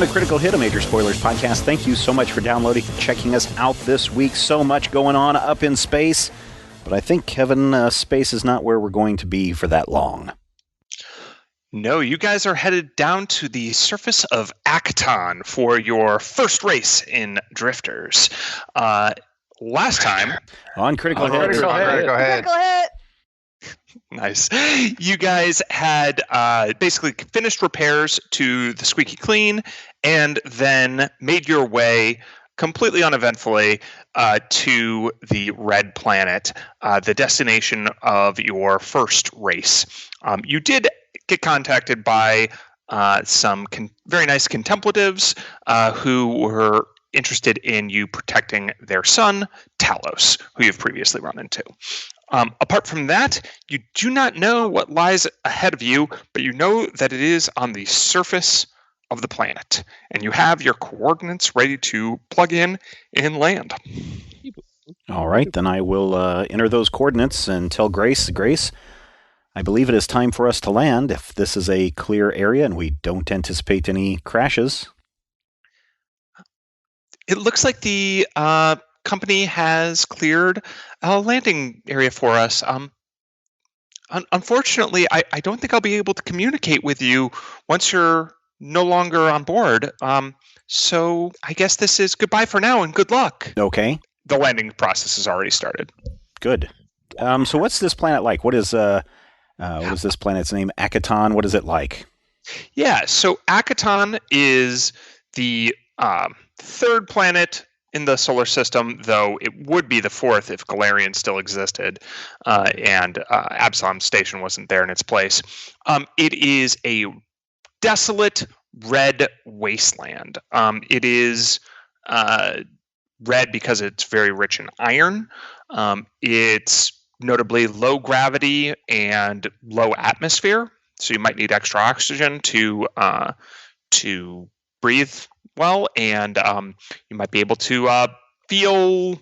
Welcome to Critical Hit, a Major Spoilers podcast. Thank you so much for downloading and checking us out this week. So much going on up in space. But I think, Kevin, space is not where we're going to be for that long. No, you guys are headed down to the surface of Acton for your first race in Drifters. Last time... On Critical Hit. Critical Hit. Nice. You guys had basically finished repairs to the Squeaky Clean and then made your way completely uneventfully to the Red Planet, the destination of your first race. You did get contacted by some very nice contemplatives who were interested in you protecting their son, Talos, who you've previously run into. Apart from that, you do not know what lies ahead of you, but you know that it is on the surface of the planet, and you have your coordinates ready to plug in land. All right, then I will enter those coordinates and tell Grace, I believe it is time for us to land if this is a clear area and we don't anticipate any crashes. It looks like the company has cleared a landing area for us. Unfortunately, I don't think I'll be able to communicate with you once you're no longer on board. So I guess this is goodbye for now and good luck. Okay. The landing process has already started. Good. So what's this planet like? What is this planet's name? Acton? What is it like? Yeah, so Acton is the third planet in the solar system, though it would be the fourth if Galarian still existed and Absalom Station wasn't there in its place. It is a desolate red wasteland. It is red because it's very rich in iron. It's notably low gravity and low atmosphere, so you might need extra oxygen to breathe well, and you might be able to feel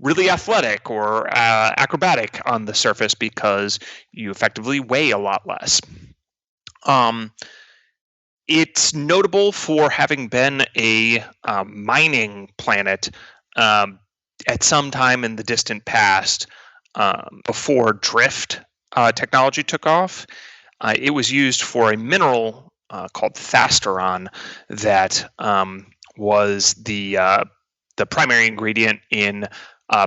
really athletic or acrobatic on the surface because you effectively weigh a lot less. It's notable for having been a mining planet at some time in the distant past before drift technology took off. It was used for a mineral called Thasteron that was the primary ingredient in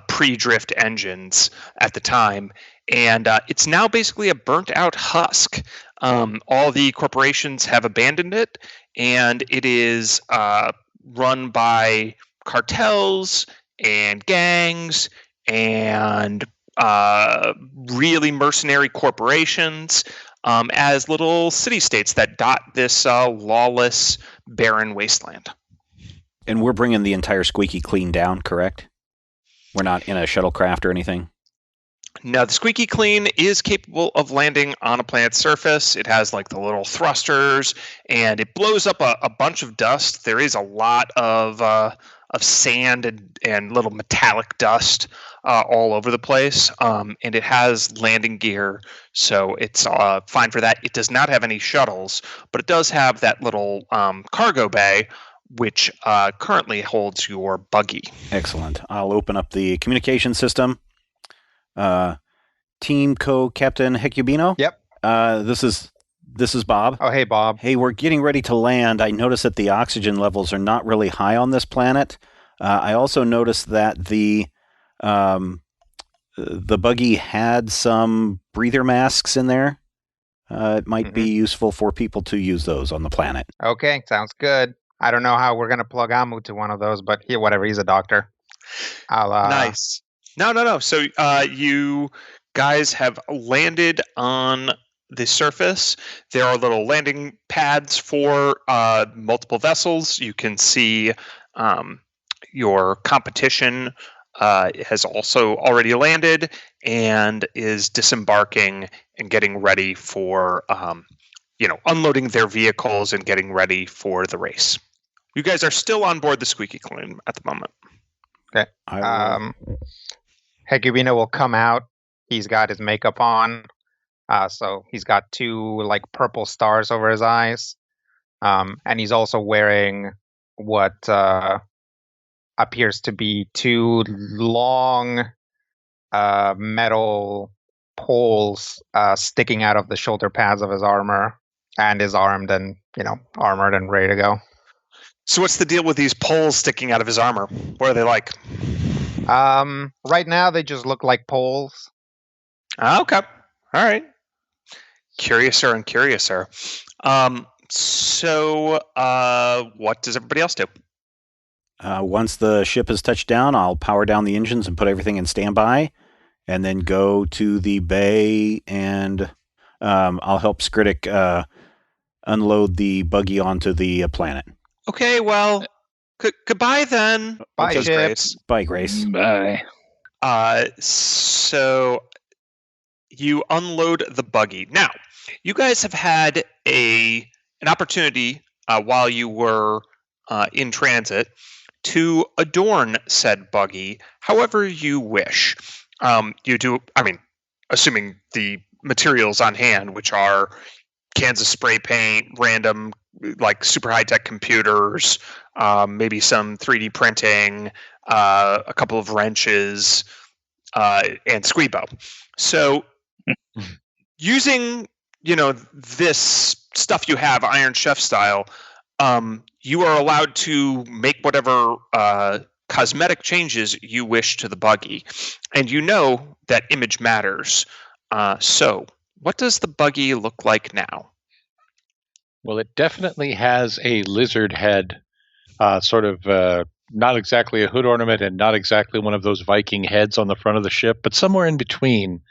pre-drift engines at the time, and it's now basically a burnt-out husk. All the corporations have abandoned it, and it is run by cartels and gangs and really mercenary corporations as little city-states that dot this lawless, barren wasteland. And we're bringing the entire Squeaky Clean down, correct? We're not in a shuttlecraft or anything? No, the Squeaky Clean is capable of landing on a planet's surface. It has like the little thrusters, and it blows up a bunch of dust. There is a lot of sand and little metallic dust all over the place, and it has landing gear, so it's fine for that. It does not have any shuttles, but it does have that little cargo bay, which currently holds your buggy. Excellent. I'll open up the communication system. Team Co-Captain Hecubino? Yep. This is Bob. Oh, hey, Bob. Hey, we're getting ready to land. I noticed that the oxygen levels are not really high on this planet. I also noticed that the buggy had some breather masks in there. It might be useful for people to use those on the planet. Okay, sounds good. I don't know how we're going to plug Amu to one of those, but here, whatever, he's a doctor. Nice. No. So you guys have landed on the surface. There are little landing pads for multiple vessels. You can see your competition has also already landed and is disembarking and getting ready for, unloading their vehicles and getting ready for the race. You guys are still on board the Squeaky Clean at the moment. Okay. Hecubino will come out. He's got his makeup on. So he's got two like purple stars over his eyes. And he's also wearing what appears to be two long metal poles sticking out of the shoulder pads of his armor, and is armed and armored and ready to go. So what's the deal with these poles sticking out of his armor? What are they like? Right now they just look like poles. Okay. All right. Curiouser and curiouser. So what does everybody else do? Once the ship has touched down, I'll power down the engines and put everything in standby, and then go to the bay, and I'll help Skritic unload the buggy onto the planet. Okay, well, goodbye then. Bye, Says ship. Grace. Bye, Grace. Bye. So you unload the buggy. Now, you guys have had an opportunity while you were in transit to adorn said buggy however you wish. You do, assuming the materials on hand, which are cans of spray paint, random, like super high-tech computers, maybe some 3D printing, a couple of wrenches, and Squeebo. So using, this stuff you have, Iron Chef style, you are allowed to make whatever cosmetic changes you wish to the buggy. And you know that image matters. So what does the buggy look like now? Well, it definitely has a lizard head, not exactly a hood ornament and not exactly one of those Viking heads on the front of the ship, but somewhere in between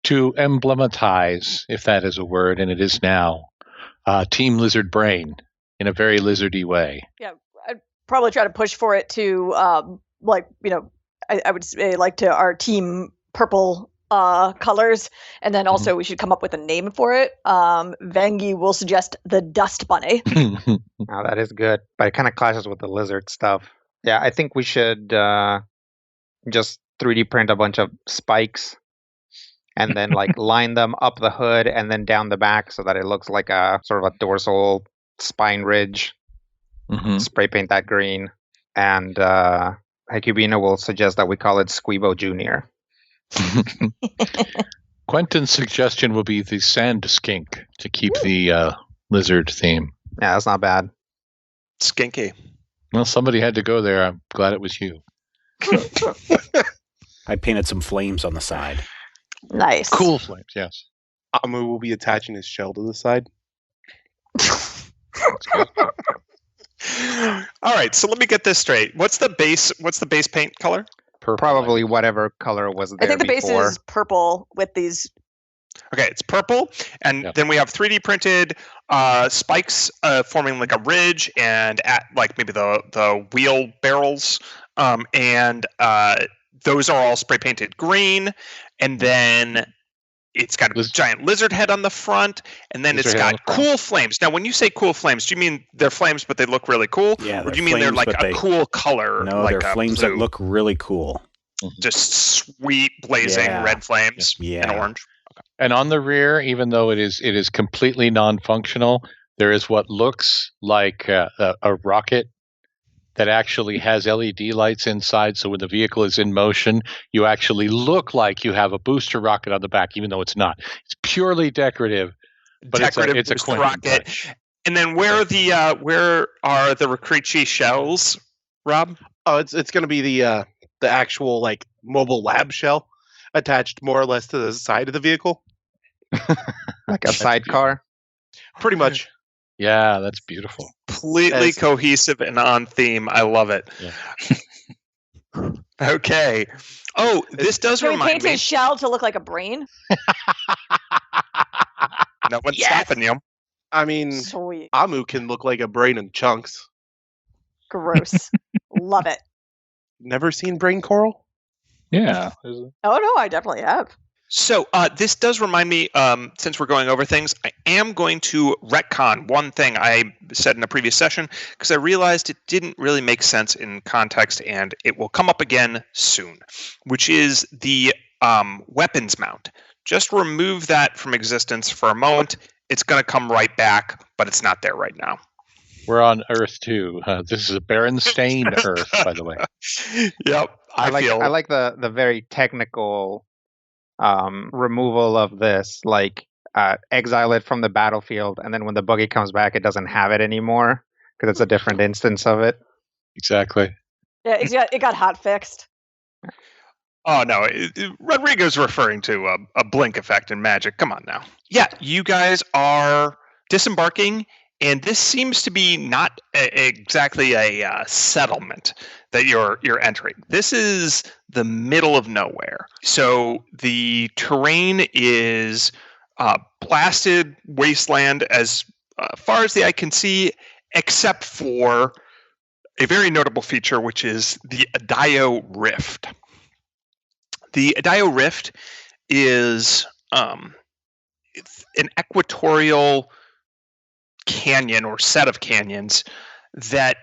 to emblematize, if that is a word, and it is now, Team Lizard Brain in a very lizardy way. Yeah, I'd probably try to push for it to, I would say, like, to our Team Purple colors, and then also we should come up with a name for it. Vangi will suggest the Dust Bunny. Oh, that is good, but it kind of clashes with the lizard stuff. Yeah, I think we should just 3D print a bunch of spikes and then line them up the hood and then down the back so that it looks like a sort of a dorsal spine ridge. Spray paint that green, and Hecubino will suggest that we call it Squeebo Jr. Quentin's suggestion will be the Sand Skink to keep the lizard theme. Yeah, that's not bad. Skinky. Well, somebody had to go there. I'm glad it was you. I painted some flames on the side. Nice. Cool flames, yes. Amu will be attaching his shell to the side. All right, so let me get this straight. What's the base paint color? Purple. Probably whatever color was there I think the before. base is purple with these. Okay, it's purple, and then we have 3D printed spikes forming like a ridge, and at like maybe the wheel barrels, and those are all spray painted green, and then it's got a giant lizard head on the front, and then it's got cool flames. Now, when you say cool flames, do you mean they're flames but they look really cool? Yeah, or do you mean they're like a cool color? No, like they're flames blue? that look really cool. Just sweet, blazing red flames and orange. And on the rear, even though it is completely non-functional, there is what looks like a rocket that actually has LED lights inside. So when the vehicle is in motion, you actually look like you have a booster rocket on the back, even though it's not. It's purely decorative, but it's a Quentin rocket. touch. And then where are the Recreachi shells, Rob? Oh, it's going to be the actual like mobile lab shell attached more or less to the side of the vehicle. Like a sidecar? Pretty much. Yeah, that's beautiful. Completely cohesive and on theme. I love it. Yeah. Okay. Oh, this does Can we remind paint me. his shell to look like a brain? No one's stopping you. I mean, Sweet. Amu can look like a brain in chunks. Gross. Love it. Never seen brain coral? Yeah. Oh, no, I definitely have. So this does remind me, since we're going over things, I am going to retcon one thing I said in a previous session because I realized it didn't really make sense in context, and it will come up again soon, which is the weapons mount. Just remove that from existence for a moment. It's going to come right back, but it's not there right now. We're on Earth too. This is a Berenstain Earth, by the way. Yep. I feel like the very technical removal of this, like exile it from the battlefield, and then when the buggy comes back, it doesn't have it anymore because it's a different instance of it. Exactly. Yeah, it got hot fixed. Oh no, Rodrigo's referring to a blink effect in Magic. Come on now. Yeah, you guys are disembarking, and this seems to be not exactly a settlement that you're entering. This is the middle of nowhere. So the terrain is blasted wasteland as far as the eye can see, except for a very notable feature, which is the Adayo Rift. The Adayo Rift is an equatorial canyon or set of canyons that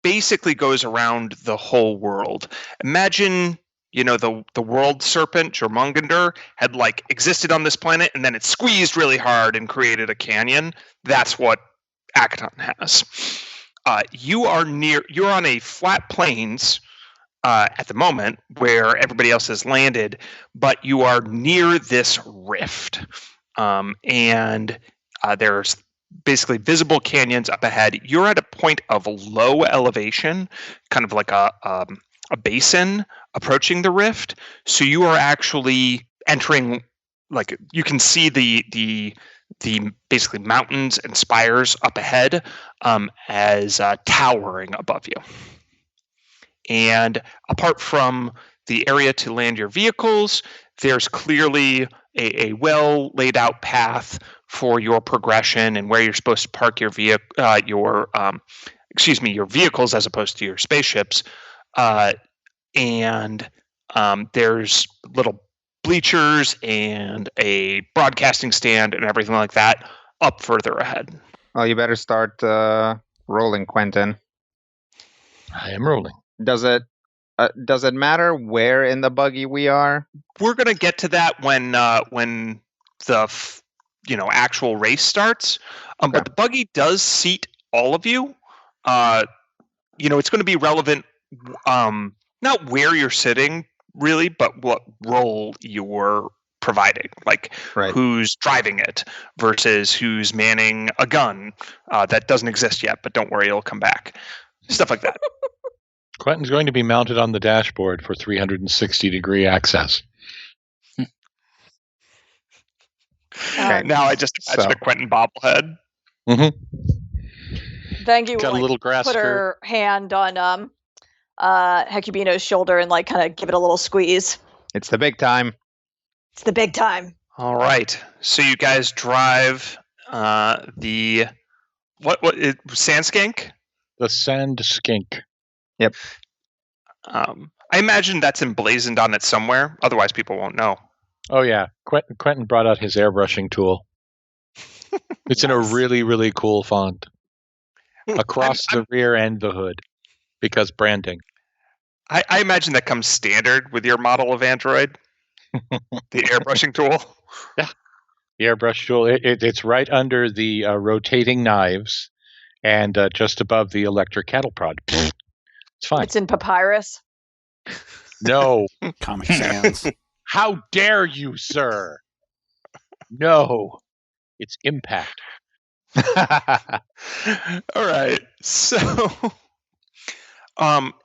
basically goes around the whole world. Imagine, the world serpent, Jormungandr, had existed on this planet and then it squeezed really hard and created a canyon. That's what Akaton has. You're on a flat plains at the moment where everybody else has landed, but you are near this rift. And there's basically visible canyons up ahead. You're at a point of low elevation, kind of like a basin approaching the rift. So you are actually entering, you can see the basically mountains and spires up ahead as towering above you. And apart from the area to land your vehicles, there's clearly a well laid out path for your progression and where you're supposed to park your vehicles as opposed to your spaceships. And there's little bleachers and a broadcasting stand and everything like that up further ahead. Well, you better start rolling, Quentin. I am rolling. Does it matter where in the buggy we are? We're gonna get to that when the actual race starts. Okay. But the buggy does seat all of you. It's going to be relevant, not where you're sitting really, but what role you're providing, Right. who's driving it versus who's manning a gun that doesn't exist yet, but don't worry, it'll come back. Stuff like that. Quentin's going to be mounted on the dashboard for 360-degree access. Okay. Now I just imagine a Quentin bobblehead. Mm-hmm. Vangie Got a will little grass put skirt. her hand on Hecubino's shoulder and kind of give it a little squeeze. It's the big time. It's the big time. All right. So you guys drive the sand skink? The sand skink. Yep. I imagine that's emblazoned on it somewhere. Otherwise, people won't know. Oh yeah, Quentin brought out his airbrushing tool. It's in a really, really cool font across the rear and the hood because branding. I imagine that comes standard with your model of Android. The airbrushing tool. Yeah, the airbrush tool. It's right under the rotating knives and just above the electric cattle prod. It's fine. It's in papyrus. No. Comic Sans. How dare you, sir? No. It's impact. All right. So,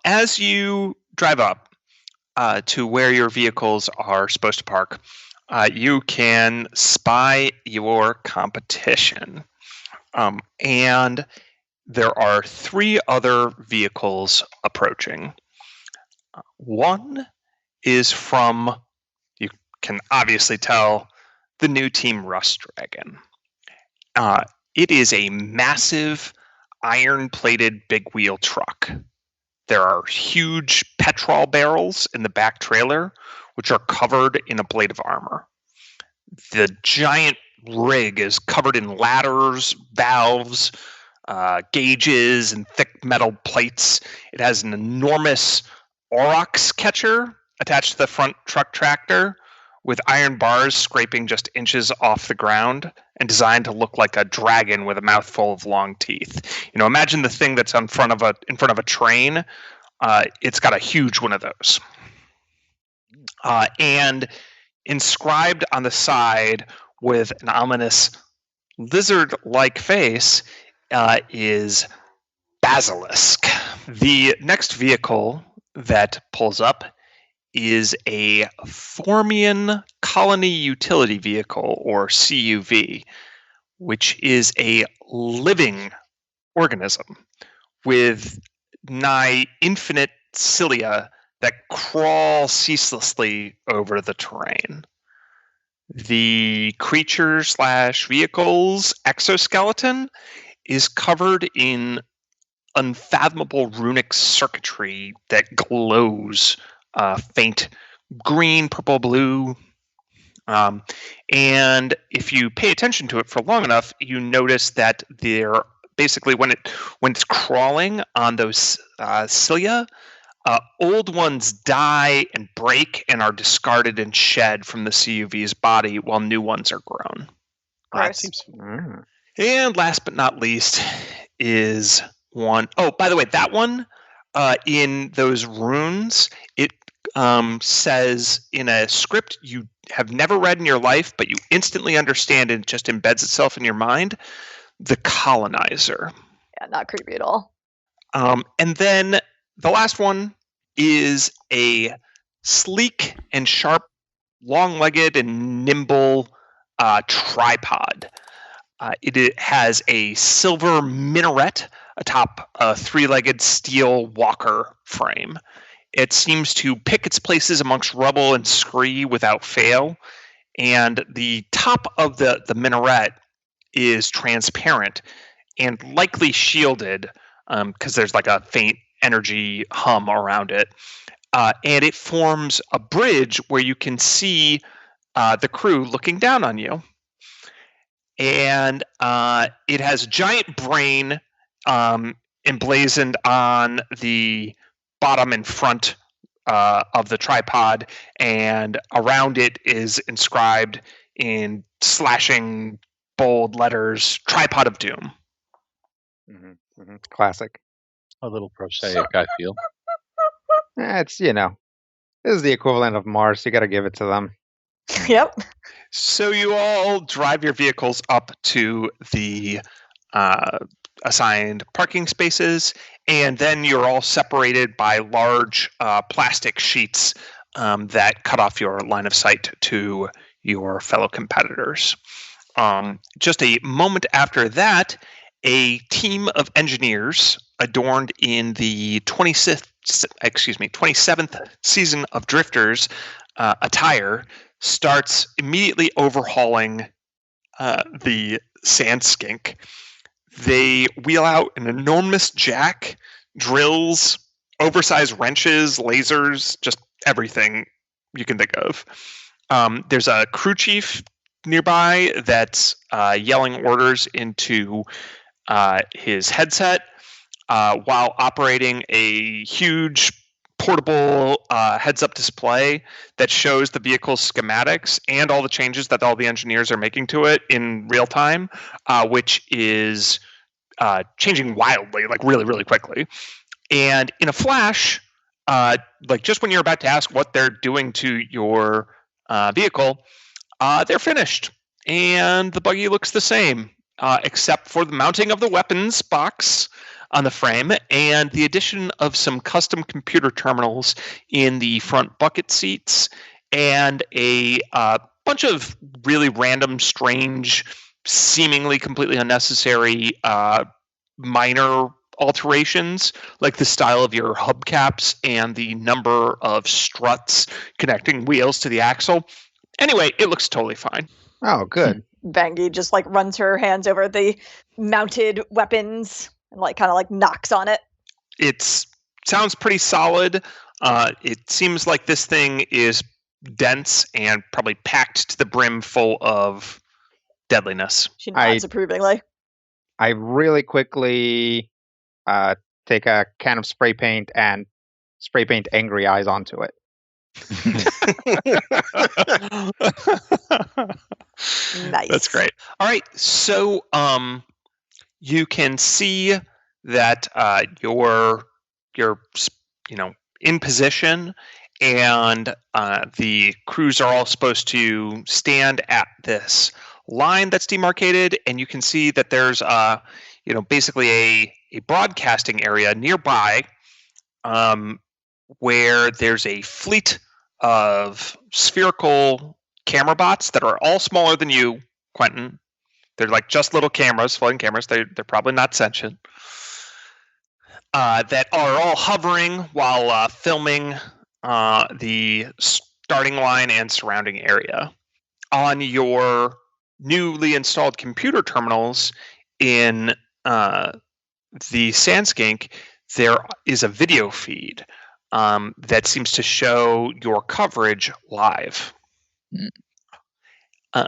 as you drive up to where your vehicles are supposed to park, you can spy your competition. And there are 3 other vehicles approaching. One is from, you can obviously tell, the new Team Rust Dragon. It is a massive iron-plated big wheel truck. There are huge petrol barrels in the back trailer, which are covered in a plate of armor. The giant rig is covered in ladders, valves, gauges, and thick metal plates. It has an enormous aurochs catcher attached to the front truck tractor, with iron bars scraping just inches off the ground and designed to look like a dragon with a mouthful of long teeth. Imagine the thing that's in front of a train. It's got a huge one of those. And inscribed on the side with an ominous lizard-like face is Basilisk. The next vehicle that pulls up is a Formian Colony Utility Vehicle, or CUV, which is a living organism with nigh infinite cilia that crawl ceaselessly over the terrain. The creature/vehicle's exoskeleton is covered in unfathomable runic circuitry that glows faint green, purple, blue. And if you pay attention to it for long enough, you notice that they're basically when it's crawling on those cilia, old ones die and break and are discarded and shed from the CUV's body while new ones are grown. Gross. Seems And last but not least is one. Oh, by the way, that one in those runes, it says in a script you have never read in your life, but you instantly understand and it just embeds itself in your mind. The Colonizer. Yeah, not creepy at all. And then the last one is a sleek and sharp, long-legged and nimble tripod. It has a silver minaret atop a three-legged steel walker frame. It seems to pick its places amongst rubble and scree without fail, and the top of the minaret is transparent and likely shielded because there's like a faint energy hum around it. And it forms a bridge where you can see the crew looking down on you. And it has a giant brain emblazoned on the bottom and front of the tripod, and around it is inscribed in slashing bold letters, Tripod of Doom. Classic. A little prosaic, I feel. It's, this is the equivalent of Mars. You got to give it to them. Yep. So you all drive your vehicles up to the assigned parking spaces, and then you're all separated by large plastic sheets that cut off your line of sight to your fellow competitors. Just a moment after that, a team of engineers adorned in the 27th season of Drifters attire starts immediately overhauling the sand skink. They wheel out an enormous jack, drills, oversized wrenches, lasers, just everything you can think of. There's a crew chief nearby that's yelling orders into his headset while operating a huge portable heads-up display that shows the vehicle's schematics and all the changes that all the engineers are making to it in real time, which is changing wildly, like really, really quickly. And in a flash, like just when you're about to ask what they're doing to your vehicle, they're finished. And the buggy looks the same, except for the mounting of the weapons box on the frame and the addition of some custom computer terminals in the front bucket seats and a bunch of really random, strange, seemingly completely unnecessary minor alterations, like the style of your hubcaps and the number of struts connecting wheels to the axle. Anyway, it looks totally fine. Oh, good. Vangie just runs her hands over the mounted weapons and kind of knocks on it. It sounds pretty solid. It seems like this thing is dense and probably packed to the brim full of deadliness. She nods approvingly. I really quickly take a can of spray paint and spray paint angry eyes onto it. Nice. That's great. All right, so you can see that you're in position, and the crews are all supposed to stand at this line that's demarcated, and you can see that there's basically a broadcasting area nearby, where there's a fleet of spherical camera bots that are all smaller than you, Quentin. They're like just little cameras, floating cameras. They're probably not sentient. That are all hovering while filming the starting line and surrounding area. On your newly installed computer terminals in the Sandskink, there is a video feed that seems to show your coverage live.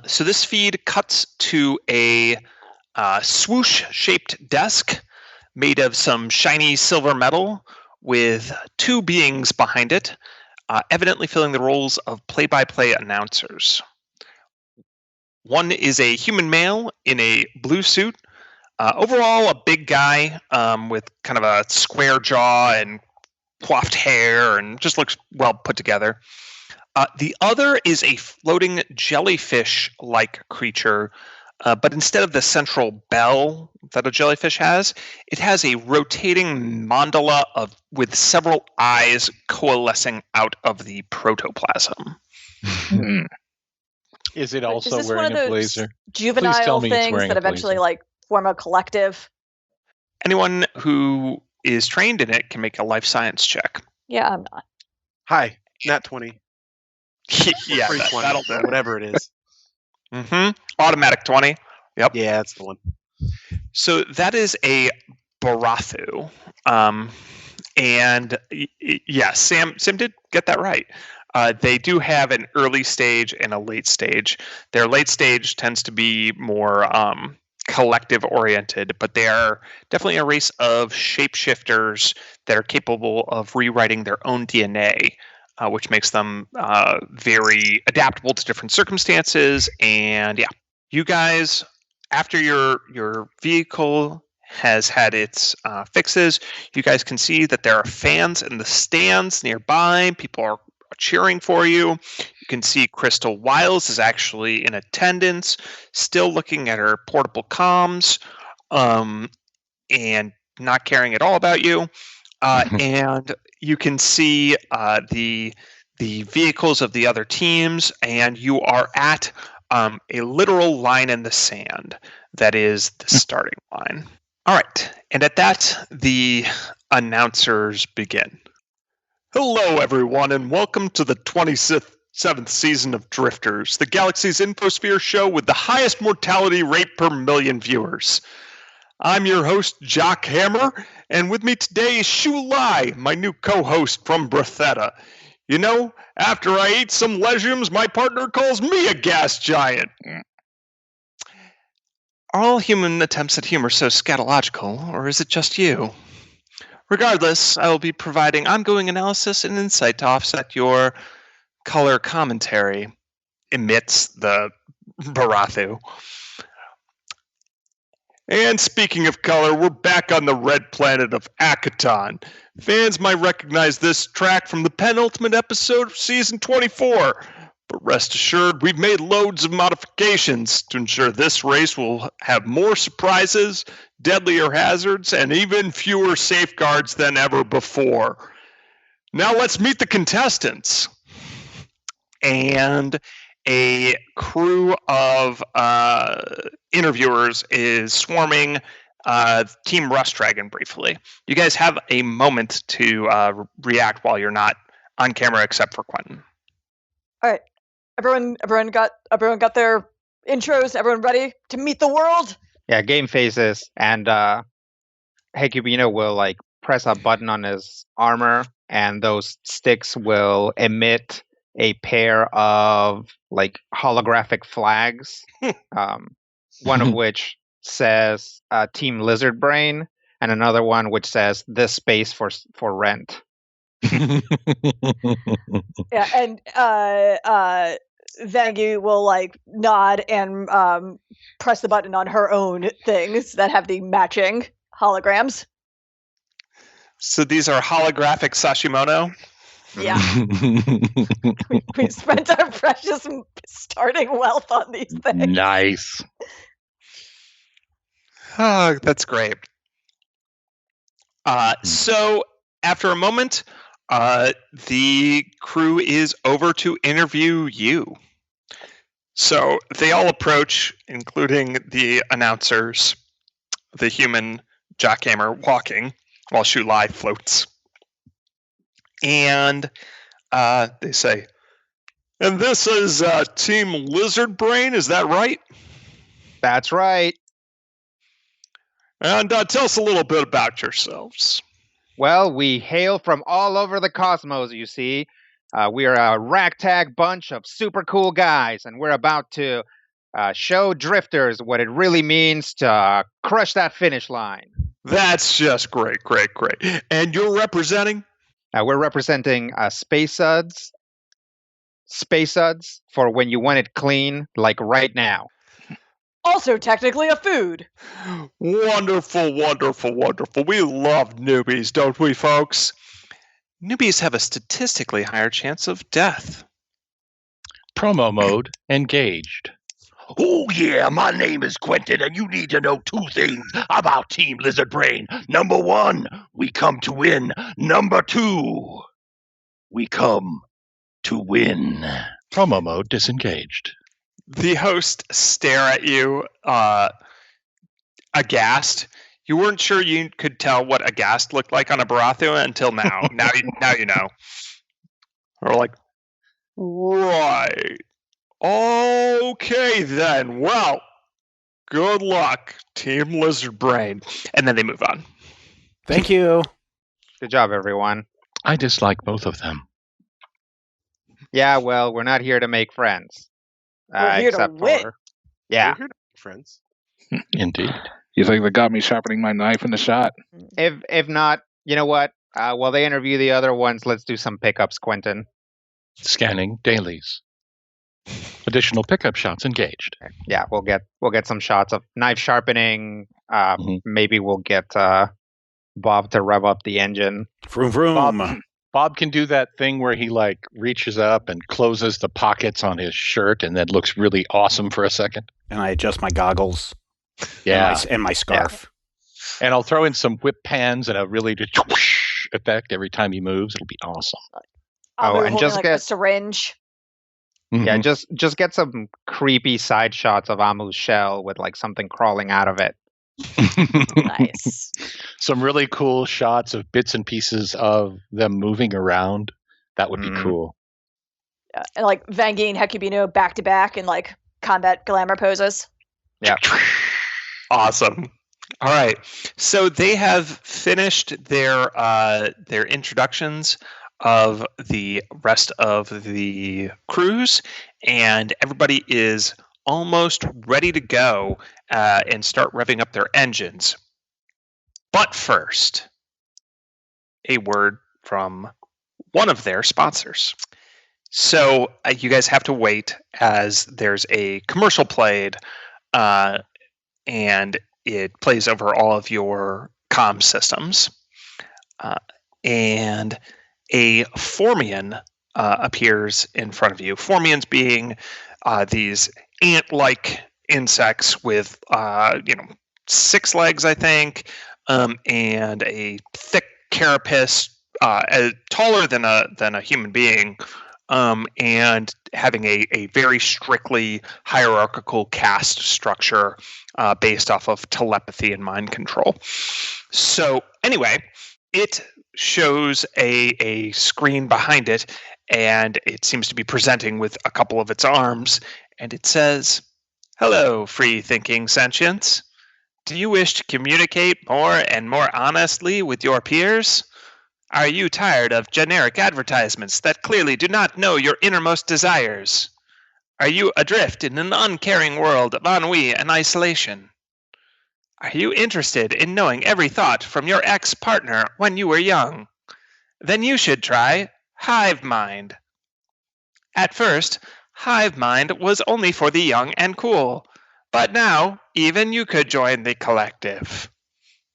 So this feed cuts to a swoosh-shaped desk made of some shiny silver metal with two beings behind it, evidently filling the roles of play-by-play announcers. One is a human male in a blue suit, overall a big guy with kind of a square jaw and coiffed hair and just looks well put together. The other is a floating jellyfish-like creature, but instead of the central bell that a jellyfish has, it has a rotating mandala with several eyes coalescing out of the protoplasm. Is it also is this wearing one of a those blazer? juvenile things that eventually form a collective? Anyone who is trained in it can make a life science check. Yeah, I'm not. Hi, nat 20. Yeah, that'll do. Whatever it is. Automatic 20. Yep. Yeah, that's the one. So that is a Barathu. And yeah, Sam did get that right. They do have an early stage and a late stage. Their late stage tends to be more collective oriented, but they are definitely a race of shapeshifters that are capable of rewriting their own DNA, which makes them very adaptable to different circumstances. And yeah, you guys, after your vehicle has had its fixes, you guys can see that there are fans in the stands nearby. People are cheering for you. You can see Crystal Wiles is actually in attendance, still looking at her portable comms, and not caring at all about you. And you can see the vehicles of the other teams, and you are at a literal line in the sand that is the starting line. All right, and at that, the announcers begin. Hello, everyone, and welcome to the 27th season of Drifters, the Galaxy's infosphere show with the highest mortality rate per million viewers. I'm your host, Jock Hammer, and with me today is Shu Lai, my new co-host from Bretheta. You know, after I eat some legumes, my partner calls me a gas giant. Are all human attempts at humor so scatological, or is it just you? Regardless, I will be providing ongoing analysis and insight to offset your color commentary, emits the Barathu. And speaking of color, we're back on the red planet of Akaton. Fans might recognize this track from the penultimate episode of Season 24, but rest assured we've made loads of modifications to ensure this race will have more surprises, deadlier hazards, and even fewer safeguards than ever before. Now let's meet the contestants. And a crew of interviewers is swarming Team Rust Dragon briefly. You guys have a moment to react while you're not on camera, except for Quentin. All right, everyone got their intros. Everyone ready to meet the world? Yeah, game phases, and Hecubino will press a button on his armor, and those sticks will emit a pair of holographic flags. One of which says Team Lizard Brain, and another one which says "This space for rent." Yeah, and Vangie will like nod and press the button on her own things that have the matching holograms. So these are holographic Sashimono. Yeah. We spent our precious starting wealth on these things. Nice. Oh, that's great. So after a moment, the crew is over to interview you. So they all approach, including the announcers, the human jackhammer walking while Shulai floats. And they say, and this is Team Lizard Brain, is that right? That's right. And tell us a little bit about yourselves. Well, we hail from all over the cosmos, you see. We are a ragtag bunch of super cool guys, and we're about to show drifters what it really means to crush that finish line. That's just great. And you're representing? We're representing Space Suds. Space Suds for when you want it clean, like right now. Also, technically a food. Wonderful. We love newbies, don't we, folks? Newbies have a statistically higher chance of death. Promo mode engaged. Oh yeah, my name is Quentin, and you need to know 2 things about Team Lizard Brain. Number 1, we come to win. Number 2, we come to win. Promo mode disengaged. The host stare at you, aghast. You weren't sure you could tell what aghast looked like on a Barathu until now. now you know. Or like, right. Okay then. Well, good luck, Team Lizard Brain. And then they move on. Thank you. Good job, everyone. I dislike both of them. Yeah, well, we're not here to make friends. We're here to except win. for yeah. We're here to be friends. Indeed. You think they got me sharpening my knife in the shot? If not, you know what? While they interview the other ones, let's do some pickups, Quentin. Scanning dailies. Additional pickup shots engaged. Yeah, we'll get some shots of knife sharpening. Maybe we'll get Bob to rev up the engine. Vroom vroom. Bob can do that thing where he like reaches up and closes the pockets on his shirt and then looks really awesome for a second. And I adjust my goggles. Yeah. And my scarf. Yeah. And I'll throw in some whip pans and a really just whoosh effect every time he moves. It'll be awesome. And just like get a syringe. Yeah, just get some creepy side shots of Amu's shell with like something crawling out of it. Nice. Some really cool shots of bits and pieces of them moving around. That would be cool. Yeah. And like Vangie and Hecubino back to back in like combat glamour poses. Yeah. Awesome. All right. So they have finished their introductions of the rest of the crews, and everybody is almost ready to go and start revving up their engines. But first, a word from one of their sponsors. So you guys have to wait as there's a commercial played, and it plays over all of your comm systems. And a Formian appears in front of you. Formians being these ant-like insects with 6 legs, I think, and a thick carapace, taller than a human being, and having a very strictly hierarchical caste structure based off of telepathy and mind control. So anyway, it shows a screen behind it, and it seems to be presenting with a couple of its arms, and it says, "Hello, free-thinking sentients. Do you wish to communicate more and more honestly with your peers? Are you tired of generic advertisements that clearly do not know your innermost desires? Are you adrift in an uncaring world of ennui and isolation? Are you interested in knowing every thought from your ex-partner when you were young? Then you should try Hive Mind. At first, Hive Mind was only for the young and cool, but now even you could join the collective.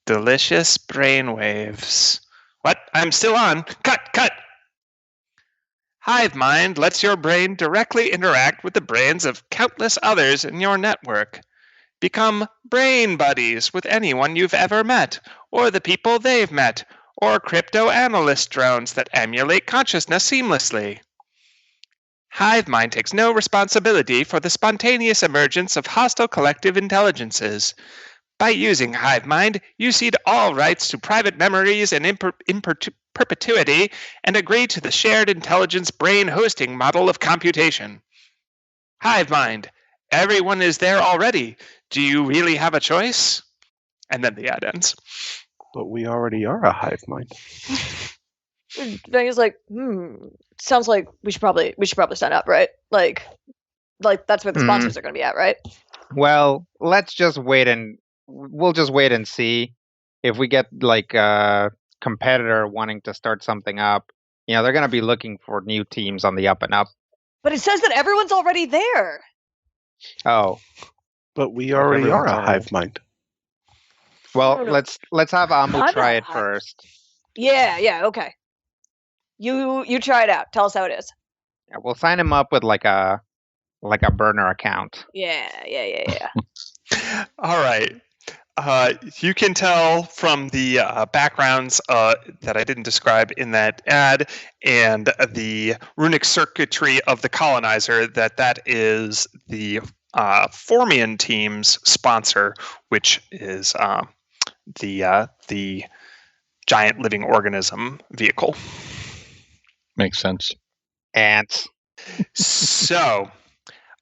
Delicious brainwaves. What? I'm still on. Cut! Hive Mind lets your brain directly interact with the brains of countless others in your network. Become brain buddies with anyone you've ever met, or the people they've met, or crypto analyst drones that emulate consciousness seamlessly. Hive Mind takes no responsibility for the spontaneous emergence of hostile collective intelligences. By using Hive Mind, you cede all rights to private memories and in perpetuity and agree to the shared intelligence brain hosting model of computation. Hive Mind, everyone is there already. Do you really have a choice? And then the ad ends. But we already are a hive mind. Vega's like, sounds like we should probably sign up, right? Like that's where the sponsors are going to be at, right? Well, let's just we'll just wait and see if we get like a competitor wanting to start something up. They're going to be looking for new teams on the up and up. But it says that everyone's already there. Oh, but we already are a hive mind. Well, let's have Amu try it first. Yeah, okay. You try it out. Tell us how it is. Yeah, we'll sign him up with like a burner account. Yeah. All right. You can tell from the backgrounds that I didn't describe in that ad and the runic circuitry of the colonizer that is the Formian team's sponsor, which is the giant living organism vehicle. Makes sense. Ants. So,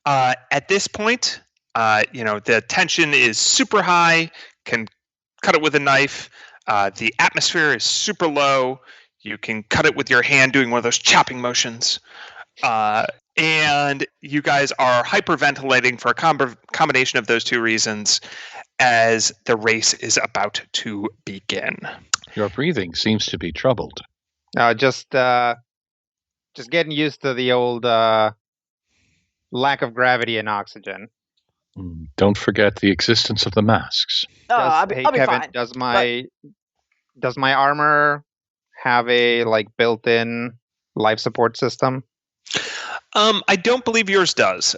at this point, the tension is super high, can cut it with a knife. The atmosphere is super low. You can cut it with your hand doing one of those chopping motions. And you guys are hyperventilating for a combination of those two reasons as the race is about to begin. Your breathing seems to be troubled. Just getting used to the old lack of gravity and oxygen. Don't forget the existence of the masks. I'll be Kevin, fine. does my armor have a built-in life support system? I don't believe yours does,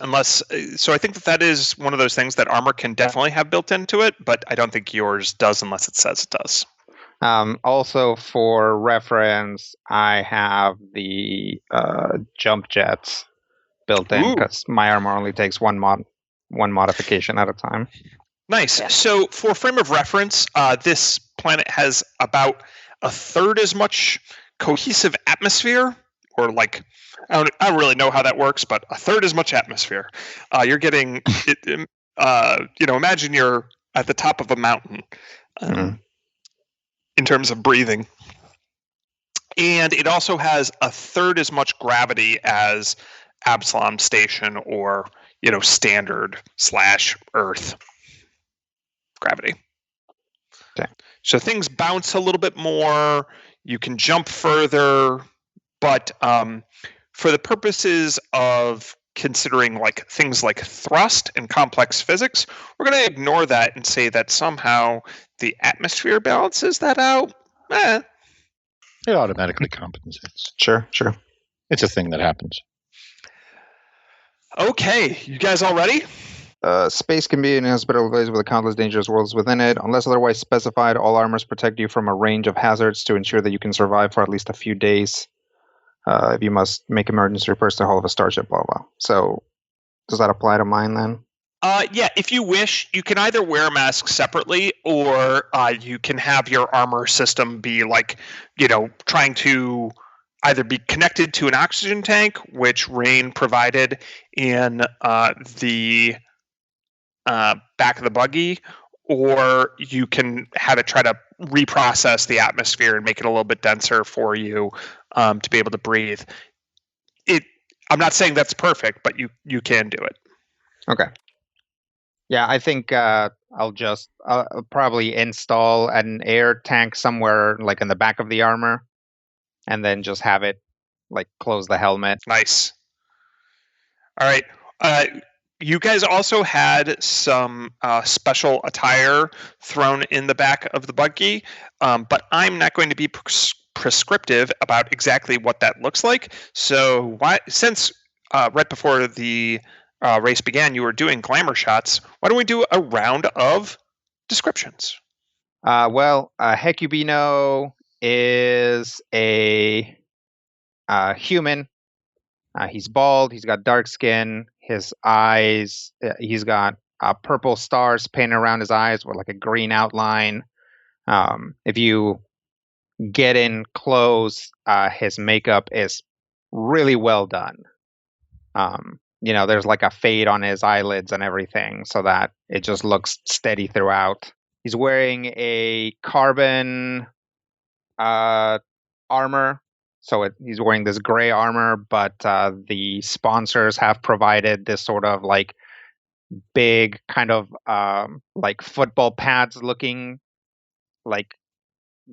so I think that is one of those things that armor can definitely have built into it, but I don't think yours does unless it says it does. Also, for reference, I have the jump jets built in because my armor only takes one modification at a time. Nice. Yeah. So, for frame of reference, this planet has about a third as much cohesive atmosphere, or I don't really know how that works, but a third as much atmosphere. You're getting, imagine you're at the top of a mountain. In terms of breathing. And it also has a third as much gravity as Absalom Station or, standard / Earth gravity. Okay. So things bounce a little bit more. You can jump further, but for the purposes of considering things like thrust and complex physics, we're going to ignore that and say that somehow the atmosphere balances that out. It automatically compensates. Sure. It's a thing that happens. Okay, you guys all ready? Space can be an inhospitable place with countless dangerous worlds within it. Unless otherwise specified, all armors protect you from a range of hazards to ensure that you can survive for at least a few days. If you must make emergency repairs to the hull of a starship, blah, blah. So, does that apply to mine then? Yeah, if you wish, you can either wear a mask separately, or you can have your armor system be trying to either be connected to an oxygen tank, which Rain provided in the back of the buggy, or you can have it try to reprocess the atmosphere and make it a little bit denser for you to be able to breathe. I'm not saying that's perfect, but you can do it. Okay. Yeah, I think I'll probably install an air tank somewhere in the back of the armor, and then just have it like close the helmet. Nice. All right. You guys also had some special attire thrown in the back of the buggy, but I'm not going to be prescriptive about exactly what that looks like. So since right before the race began, you were doing glamour shots, why don't we do a round of descriptions? Hecubino is a human. He's bald. He's got dark skin. His eyes, he's got purple stars painted around his eyes with like a green outline. If you get in close, his makeup is really well done. There's like a fade on his eyelids and everything so that it just looks steady throughout. He's wearing a carbon armor. So he's wearing this gray armor, but the sponsors have provided this sort of like big kind of like football pads looking like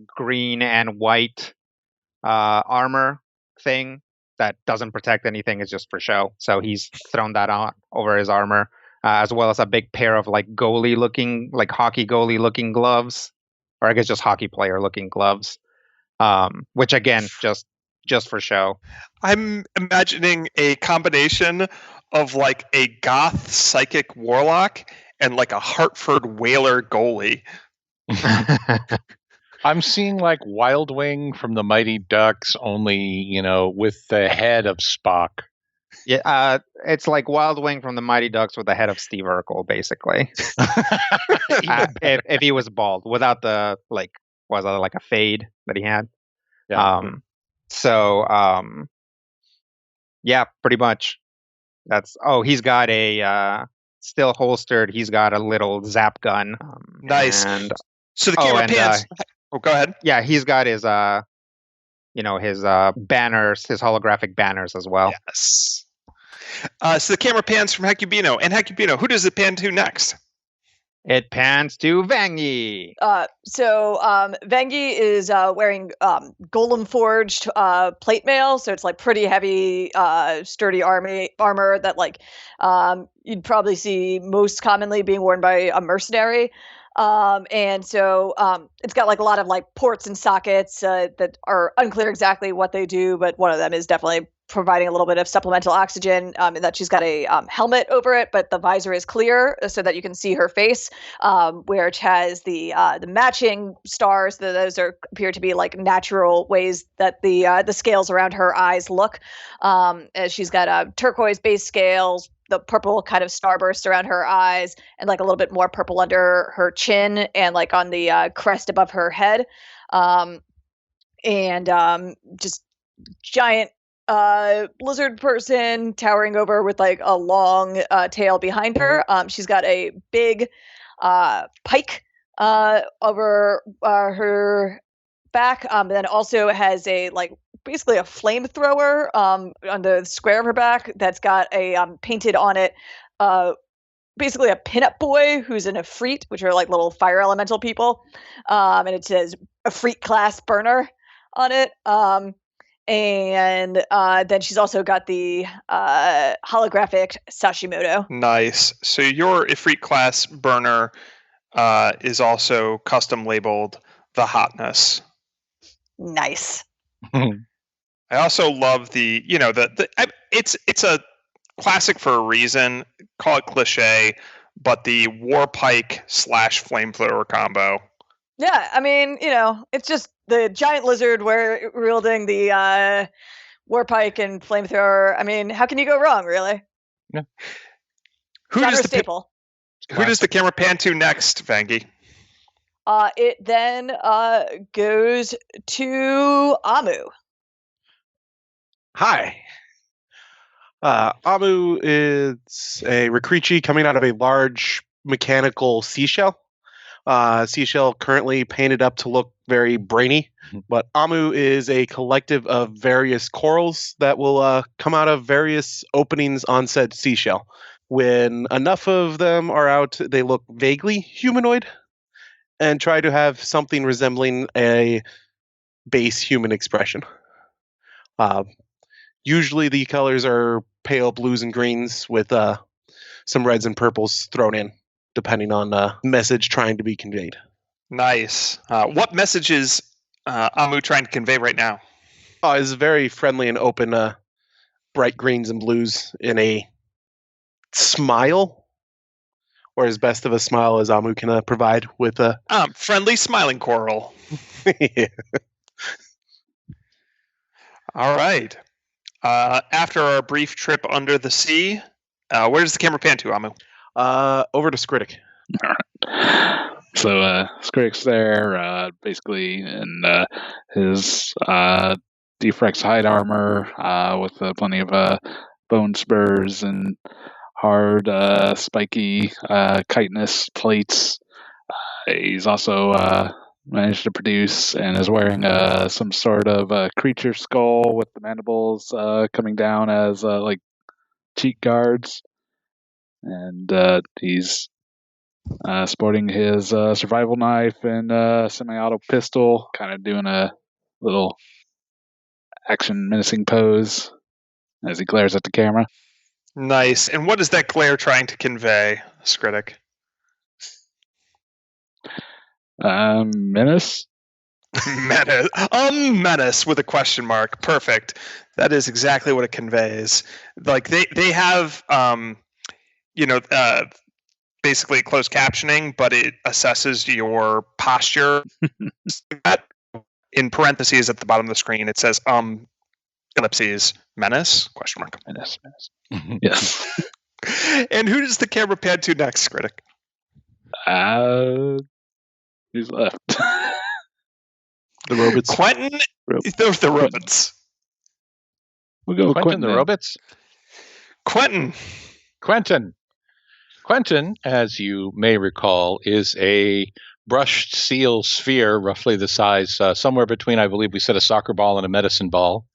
green and white armor thing that doesn't protect anything. It's just for show. So he's thrown that on over his armor, as well as a big pair of like hockey goalie looking gloves, or I guess just hockey player looking gloves. Which again, just for show. I'm imagining a combination of like a goth psychic warlock and like a Hartford Whaler goalie. I'm seeing like Wild Wing from the Mighty Ducks, only, with the head of Spock. Yeah, it's like Wild Wing from the Mighty Ducks with the head of Steve Urkel, basically. If he was bald, without the was that like a fade that he had? Yeah. Yeah, pretty much. He's got a still holstered. He's got a little zap gun. Nice. So the camera pans. Go ahead. Yeah, he's got his his banners, his holographic banners as well. Yes. So the camera pans from Hecubino. And Hecubino, who does it pan to next? It pans to Vangi. So Vangi is wearing golem forged plate mail, so it's like pretty heavy, sturdy armor that you'd probably see most commonly being worn by a mercenary. And so it's got like a lot of like ports and sockets that are unclear exactly what they do, but one of them is definitely providing a little bit of supplemental oxygen, and that she's got a helmet over it, but the visor is clear so that you can see her face, which has the matching stars. Those appear to be like natural ways that the scales around her eyes look. As she's got turquoise base scales, the purple kind of starburst around her eyes, and like a little bit more purple under her chin and like on the crest above her head, and just giant lizard person towering over with like a long tail behind her. She's got a big pike over her back, then also has a basically a flamethrower on the square of her back that's got a painted on it basically a pinup boy who's an Ifrit, which are like little fire elemental people, and it says Ifrit class burner on it. And then she's also got the holographic Sashimoto. Nice. So your Ifrit class burner is also custom labeled the hotness. Nice. I also love it's a classic for a reason. Call it cliche, but the Warpike / flamethrower combo. Yeah, I mean, it's just the giant lizard wielding the Warpike and flamethrower. I mean, how can you go wrong, really? Yeah. Who does the camera pan to next, Vangi? It then goes to Amu. Hi. Amu is a Rikrichi coming out of a large mechanical seashell. Seashell currently painted up to look very brainy, but Amu is a collective of various corals that will come out of various openings on said seashell. When enough of them are out, they look vaguely humanoid and try to have something resembling a base human expression. Usually the colors are pale blues and greens with some reds and purples thrown in, depending on the message trying to be conveyed. Nice. What message is Amu trying to convey right now? It's very friendly and open, bright greens and blues in a smile, or as best of a smile as Amu can provide with a... Friendly smiling coral. Yeah. All right. After our brief trip under the sea, where does the camera pan to, Amu? Over to Skritic. So Skritic's there, basically in his Defrex hide armor with plenty of bone spurs and hard, spiky chitinous plates. He's also managed to produce and is wearing some sort of creature skull with the mandibles coming down as like cheek guards. And he's sporting his survival knife and semi-auto pistol, kind of doing a little action menacing pose as he glares at the camera. Nice. And what is that glare trying to convey, Skritic? Menace? Menace. A menace with a question mark. Perfect. That is exactly what it conveys. Like they have basically closed captioning, but it assesses your posture. In parentheses at the bottom of the screen, it says ellipses menace question mark. Menace. Yes. And who does the camera pan to next, Skritic? Who's left? The robots. Quentin. Those the robots. We'll go with Quentin the then. robots. Quentin. Quentin, as you may recall, is a brushed seal sphere, roughly the size, somewhere between, I believe we said, a soccer ball and a medicine ball.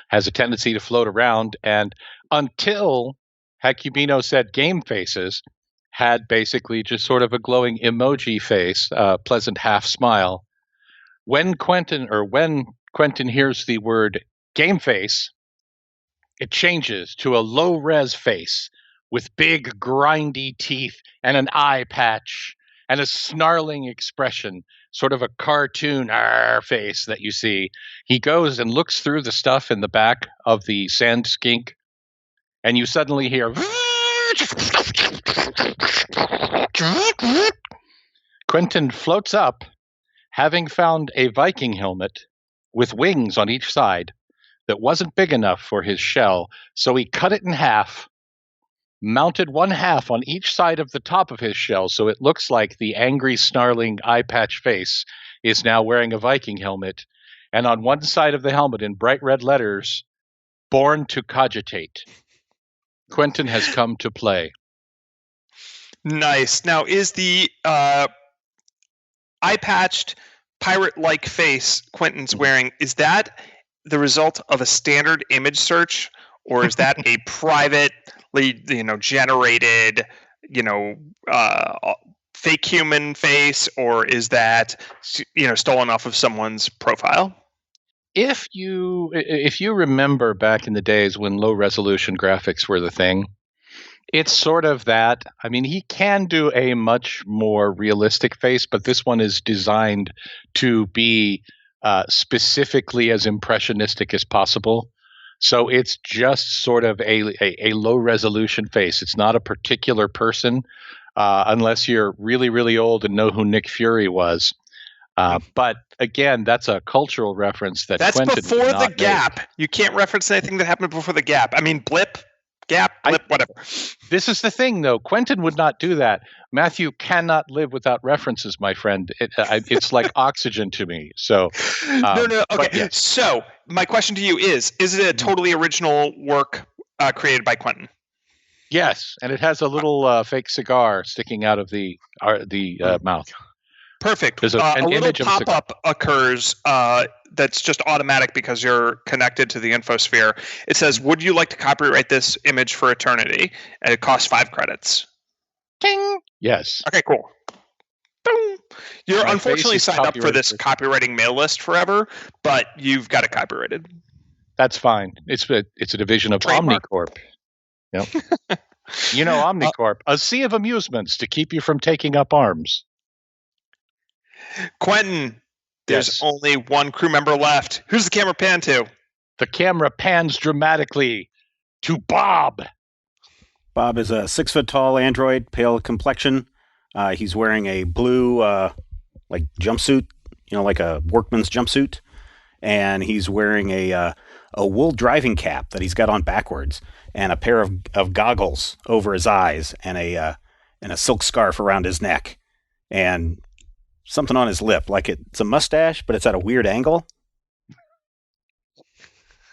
Has a tendency to float around, and until Hecubino said game faces, had basically just sort of a glowing emoji face, pleasant half smile. When Quentin hears the word game face, it changes to a low-res face with big, grindy teeth and an eye patch and a snarling expression, sort of a cartoon face that you see. He goes and looks through the stuff in the back of the sand skink, and you suddenly hear... Quentin floats up, having found a Viking helmet with wings on each side that wasn't big enough for his shell, so he cut it in half, mounted one half on each side of the top of his shell, so it looks like the angry, snarling eye patch face is now wearing a Viking helmet, and on one side of the helmet in bright red letters, "Born to Cogitate." Quentin has come to play. Nice. Now, is the eye-patched, pirate-like face Quentin's wearing, is that the result of a standard image search, or is that a privately, generated, fake human face, or is that, stolen off of someone's profile? If you remember back in the days when low-resolution graphics were the thing, it's sort of that. I mean, he can do a much more realistic face, but this one is designed to be specifically as impressionistic as possible. So it's just sort of a low-resolution face. It's not a particular person, unless you're really, really old and know who Nick Fury was. But again, that's a cultural reference that that's Quentin before the make. gap. You can't reference anything that happened before the gap. I mean, blip, gap, blip, whatever. This is the thing, though. Quentin would not do that. Matthew cannot live without references, my friend. It's like oxygen to me. So no. Okay. Yes. So my question to you is it a totally original work created by Quentin? Yes, and it has a little fake cigar sticking out of the mouth. Perfect. There's A an little image of a cigar. pop-up occurs that's just automatic because you're connected to the infosphere. It says, "Would you like to copyright this image for eternity?" And it costs 5 credits. Ting. Yes. Okay, cool. Boom. You're My unfortunately face is signed up for this copyrighted. copywriting mail list forever, but you've got it copyrighted. That's fine. It's a division of Trademark. Omnicorp. Yep. You know Omnicorp, a sea of amusements to keep you from taking up arms. Quentin, there's Yes. only one crew member left. Who's the camera pan to? The camera pans dramatically to Bob. Bob is a 6-foot-tall android, pale complexion. He's wearing a blue, like jumpsuit, like a workman's jumpsuit, and he's wearing a wool driving cap that he's got on backwards, and a pair of goggles over his eyes, and a silk scarf around his neck, and something on his lip, like it's a mustache, but it's at a weird angle.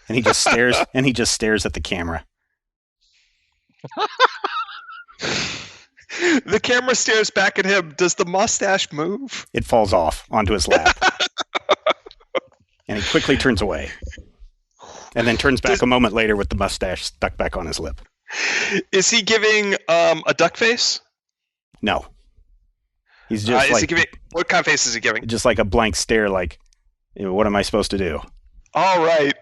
And he just stares. And he just stares at the camera. The camera stares back at him. Does the mustache move? It falls off onto his lap. And he quickly turns away. And then turns back a moment later with the mustache stuck back on his lip. Is he giving a duck face? No. He's just is he giving, what kind of face is he giving? just like a blank stare, like, what am I supposed to do? All right.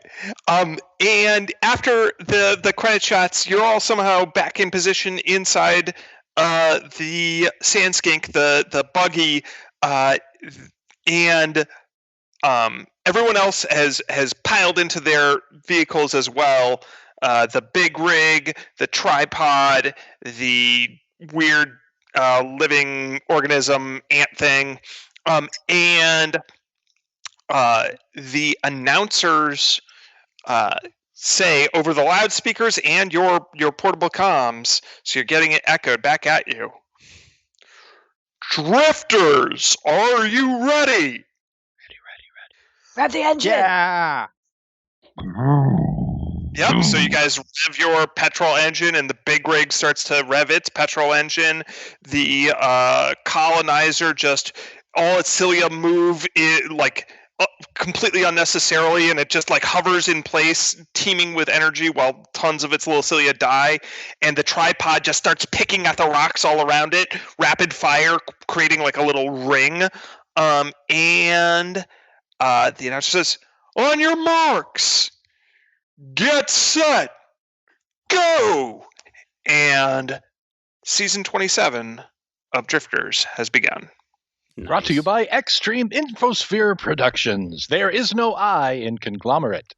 And after the credit shots, you're all somehow back in position inside the sand skink, the buggy, and everyone else has piled into their vehicles as well. The big rig, the tripod, the weird living organism ant thing, and the announcers say over the loudspeakers and your portable comms, so you're getting it echoed back at you. Drifters, are you ready? Rev the engine. Yeah. Yep, so you guys rev your petrol engine, and the big rig starts to rev its petrol engine. The colonizer just, all its cilia move completely unnecessarily, and it just hovers in place, teeming with energy, while tons of its little cilia die. And the tripod just starts picking at the rocks all around it, rapid fire, creating a little ring. And the announcer says, "On your marks, get set, go!" And season 27 of Drifters has begun. Brought to you by Extreme Infosphere Productions. There is no I in conglomerate.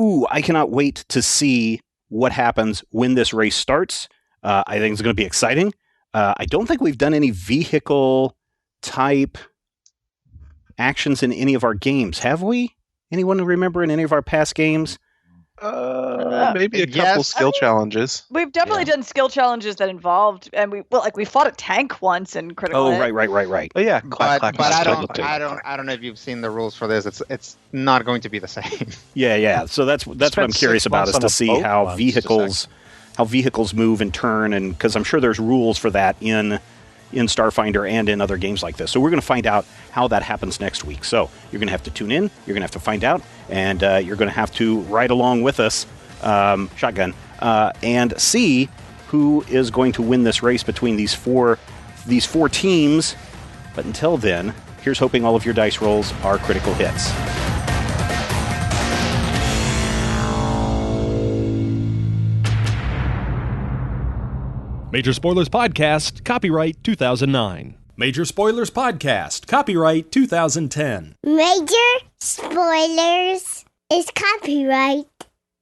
Ooh, I cannot wait to see what happens when this race starts. I think it's going to be exciting. I don't think we've done any vehicle type actions in any of our games, have we? Anyone remember in any of our past games? Maybe a couple skill challenges. We've definitely done skill challenges that involved, and we fought a tank once in Critical Oh, Hit. right. Oh yeah, But I clack. don't know if you've seen the rules for this. It's not going to be the same. Yeah. So that's what I'm curious about, is to see how vehicles move and turn, and because I'm sure there's rules for that in Starfinder and in other games like this. So we're going to find out how that happens next week. So you're going to have to tune in, you're going to have to find out, and you're going to have to ride along with us, shotgun, and see who is going to win this race between these four teams. But until then, here's hoping all of your dice rolls are critical hits. Major Spoilers Podcast, copyright 2009. Major Spoilers Podcast, copyright 2010. Major Spoilers is copyright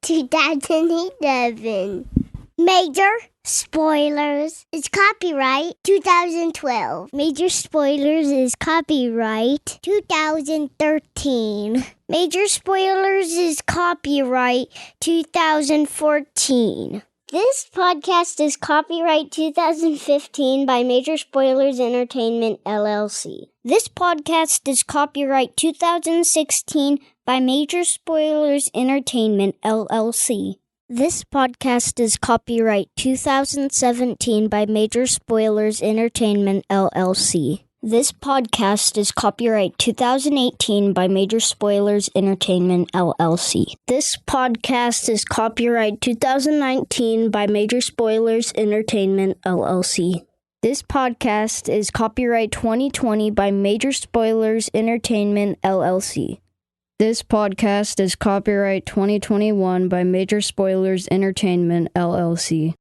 2011. Major Spoilers is copyright 2012. Major Spoilers is copyright 2013. Major Spoilers is copyright 2014. This podcast is copyright 2015 by Major Spoilers Entertainment, LLC. This podcast is copyright 2016 by Major Spoilers Entertainment, LLC. This podcast is copyright 2017 by Major Spoilers Entertainment, LLC. This podcast is copyright 2018 by Major Spoilers Entertainment, LLC. This podcast is copyright 2019 by Major Spoilers Entertainment, LLC. This podcast is copyright 2020 by Major Spoilers Entertainment, LLC. This podcast is copyright 2021 by Major Spoilers Entertainment, LLC.